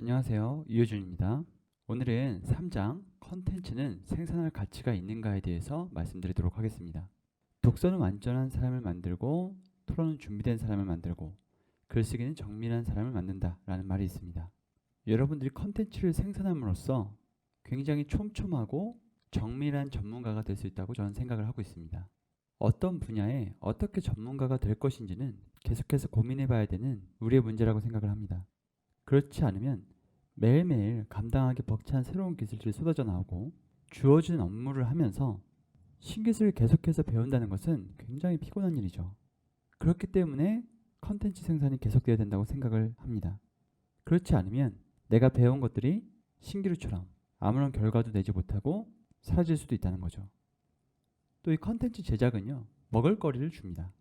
안녕하세요. 이효준입니다. 오늘은 3장 컨텐츠는 생산할 가치가 있는가에 대해서 말씀드리도록 하겠습니다. 독서는 완전한 사람을 만들고 토론은 준비된 사람을 만들고 글쓰기는 정밀한 사람을 만든다 라는 말이 있습니다. 여러분들이 컨텐츠를 생산함으로써 굉장히 촘촘하고 정밀한 전문가가 될 수 있다고 저는 생각을 하고 있습니다. 어떤 분야에 어떻게 전문가가 될 것인지는 계속해서 고민해 봐야 되는 우리의 문제라고 생각을 합니다. 그렇지 않으면 매일매일 감당하기 벅찬 새로운 기술들이 쏟아져 나오고 주어진 업무를 하면서 신기술을 계속해서 배운다는 것은 굉장히 피곤한 일이죠. 그렇기 때문에 컨텐츠 생산이 계속되어야 된다고 생각을 합니다. 그렇지 않으면 내가 배운 것들이 신기루처럼 아무런 결과도 내지 못하고 사라질 수도 있다는 거죠. 또 이 컨텐츠 제작은요, 먹을거리를 줍니다.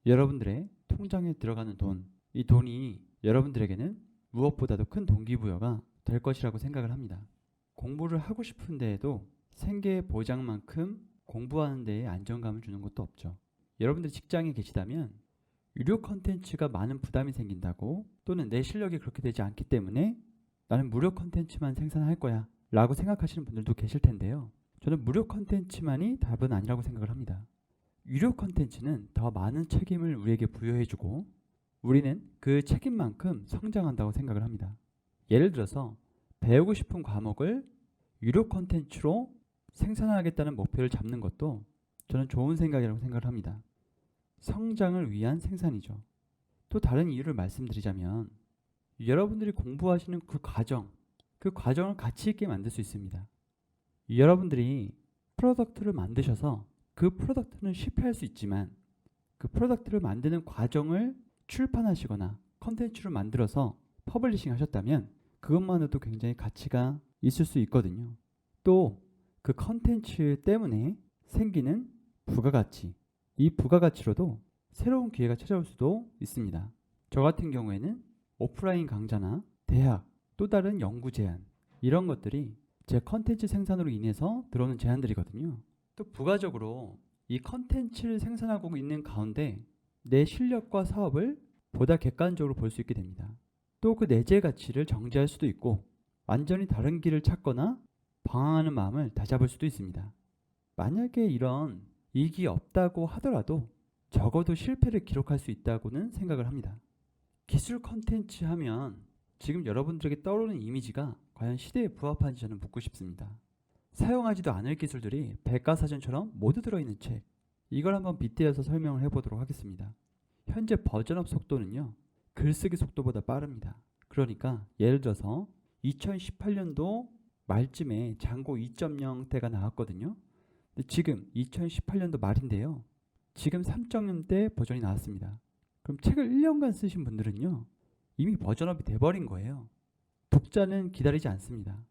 여러분들의 통장에 들어가는 돈, 이 돈이 여러분들에게는 무엇보다도 큰 동기부여가 될 것이라고 생각을 합니다. 공부를 하고 싶은 데에도 생계의 보장만큼 공부하는 데에 안정감을 주는 것도 없죠. 여러분들이 직장에 계시다면 유료 컨텐츠가 많은 부담이 생긴다고, 또는 내 실력이 그렇게 되지 않기 때문에 나는 무료 컨텐츠만 생산할 거야 라고 생각하시는 분들도 계실 텐데요. 저는 무료 컨텐츠만이 답은 아니라고 생각을 합니다. 유료 컨텐츠는 더 많은 책임을 우리에게 부여해주고 우리는 그 책임만큼 성장한다고 생각을 합니다. 예를 들어서 배우고 싶은 과목을 유료 컨텐츠로 생산하겠다는 목표를 잡는 것도 저는 좋은 생각이라고 생각을 합니다. 성장을 위한 생산이죠. 또 다른 이유를 말씀드리자면 여러분들이 공부하시는 그 과정을 가치 있게 만들 수 있습니다. 여러분들이 프로덕트를 만드셔서 그 프로덕트는 실패할 수 있지만 그 프로덕트를 만드는 과정을 출판하시거나 컨텐츠를 만들어서 퍼블리싱 하셨다면 그것만으로도 굉장히 가치가 있을 수 있거든요. 또 그 컨텐츠 때문에 생기는 부가가치, 이 부가가치로도 새로운 기회가 찾아올 수도 있습니다. 저 같은 경우에는 오프라인 강좌나 대학, 또 다른 연구 제안, 이런 것들이 제 컨텐츠 생산으로 인해서 들어오는 제안들이거든요. 또 부가적으로 이 컨텐츠를 생산하고 있는 가운데 내 실력과 사업을 보다 객관적으로 볼 수 있게 됩니다. 또 그 내재 가치를 정지할 수도 있고 완전히 다른 길을 찾거나 방황하는 마음을 다잡을 수도 있습니다. 만약에 이런 이익이 없다고 하더라도 적어도 실패를 기록할 수 있다고는 생각을 합니다. 기술 컨텐츠 하면 지금 여러분들에게 떠오르는 이미지가 과연 시대에 부합한지 저는 묻고 싶습니다. 사용하지도 않을 기술들이 백과사전처럼 모두 들어있는 책, 이걸 한번 빗대어서 설명을 해보도록 하겠습니다. 현재 버전업 속도는요, 글쓰기 속도보다 빠릅니다. 그러니까 예를 들어서 2018년도 말쯤에 장고 2.0대가 나왔거든요. 근데 지금 2018년도 말인데요, 지금 3.0대 버전이 나왔습니다. 그럼 책을 1년간 쓰신 분들은요, 이미 버전업이 돼버린 거예요. 독자는 기다리지 않습니다.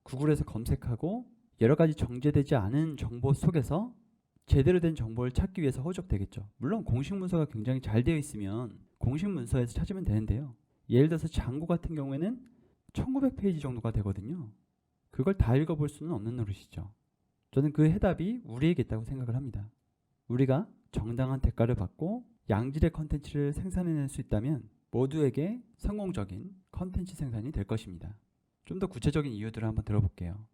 구글에서 검색하고 여러 가지 정제되지 않은 정보 속에서 제대로 된 정보를 찾기 위해서 허접되겠죠. 물론 공식 문서가 굉장히 잘 되어 있으면 공식 문서에서 찾으면 되는데요. 예를 들어서 장고 같은 경우에는 1900페이지 정도가 되거든요. 그걸 다 읽어볼 수는 없는 노릇이죠. 저는 그 해답이 우리에게 있다고 생각을 합니다. 우리가 정당한 대가를 받고 양질의 컨텐츠를 생산해낼 수 있다면 모두에게 성공적인 컨텐츠 생산이 될 것입니다. 좀 더 구체적인 이유들을 한번 들어볼게요.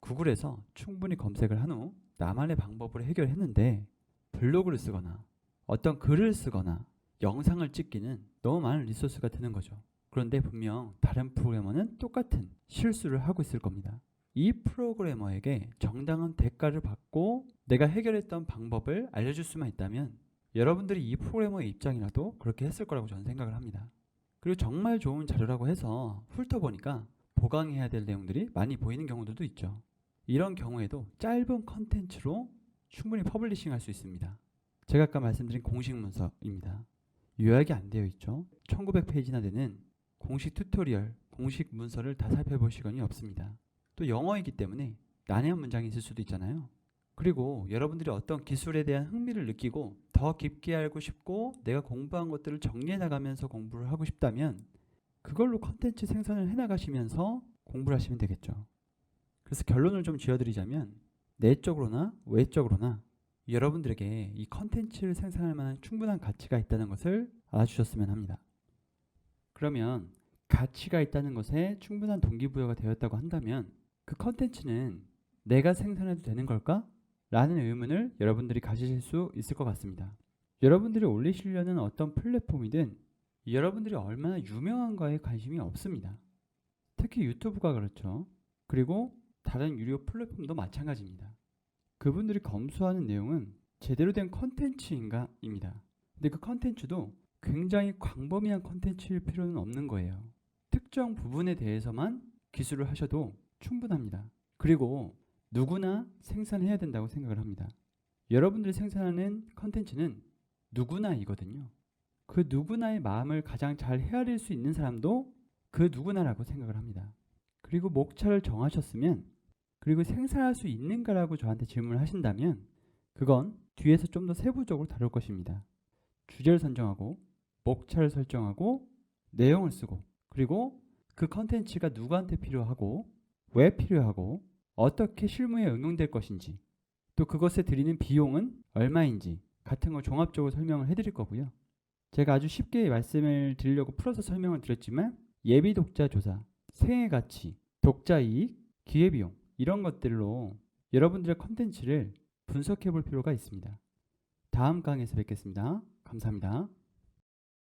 구글에서 충분히 검색을 한 후 나만의 방법으로 해결했는데 블로그를 쓰거나 어떤 글을 쓰거나 영상을 찍기는 너무 많은 리소스가 드는 거죠. 그런데 분명 다른 프로그래머는 똑같은 실수를 하고 있을 겁니다. 이 프로그래머에게 정당한 대가를 받고 내가 해결했던 방법을 알려줄 수만 있다면 여러분들이 이 프로그래머의 입장이라도 그렇게 했을 거라고 저는 생각을 합니다. 그리고 정말 좋은 자료라고 해서 훑어보니까 보강해야 될 내용들이 많이 보이는 경우들도 있죠. 이런 경우에도 짧은 컨텐츠로 충분히 퍼블리싱 할 수 있습니다. 제가 아까 말씀드린 공식 문서입니다. 요약이 안 되어 있죠. 1900페이지나 되는 공식 튜토리얼, 공식 문서를 다 살펴볼 시간이 없습니다. 또 영어이기 때문에 난해한 문장이 있을 수도 있잖아요. 그리고 여러분들이 어떤 기술에 대한 흥미를 느끼고 더 깊게 알고 싶고 내가 공부한 것들을 정리해 나가면서 공부를 하고 싶다면 그걸로 컨텐츠 생산을 해나가시면서 공부를 하시면 되겠죠. 그래서 결론을 좀 지어드리자면 내적으로나 외적으로나 여러분들에게 이 컨텐츠를 생산할 만한 충분한 가치가 있다는 것을 알아주셨으면 합니다. 그러면 가치가 있다는 것에 충분한 동기부여가 되었다고 한다면 그 컨텐츠는 내가 생산해도 되는 걸까? 라는 의문을 여러분들이 가지실 수 있을 것 같습니다. 여러분들이 올리시려는 어떤 플랫폼이든 여러분들이 얼마나 유명한가에 관심이 없습니다. 특히 유튜브가 그렇죠. 그리고 다른 유료 플랫폼도 마찬가지입니다. 그분들이 검수하는 내용은 제대로 된 컨텐츠인가입니다. 근데 그 컨텐츠도 굉장히 광범위한 컨텐츠일 필요는 없는 거예요. 특정 부분에 대해서만 기술을 하셔도 충분합니다. 그리고 누구나 생산해야 된다고 생각을 합니다. 여러분들이 생산하는 컨텐츠는 누구나이거든요. 그 누구나의 마음을 가장 잘 헤아릴 수 있는 사람도 그 누구나라고 생각을 합니다. 그리고 목차를 정하셨으면, 그리고 생산할 수 있는가라고 저한테 질문을 하신다면 그건 뒤에서 좀 더 세부적으로 다룰 것입니다. 주제를 선정하고 목차를 설정하고 내용을 쓰고, 그리고 그 컨텐츠가 누구한테 필요하고 왜 필요하고 어떻게 실무에 응용될 것인지, 또 그것에 들이는 비용은 얼마인지 같은 걸 종합적으로 설명을 해드릴 거고요. 제가 아주 쉽게 말씀을 드리려고 풀어서 설명을 드렸지만 예비 독자 조사, 생애 가치, 독자 이익, 기회비용 이런 것들로 여러분들의 컨텐츠를 분석해 볼 필요가 있습니다. 다음 강의에서 뵙겠습니다. 감사합니다.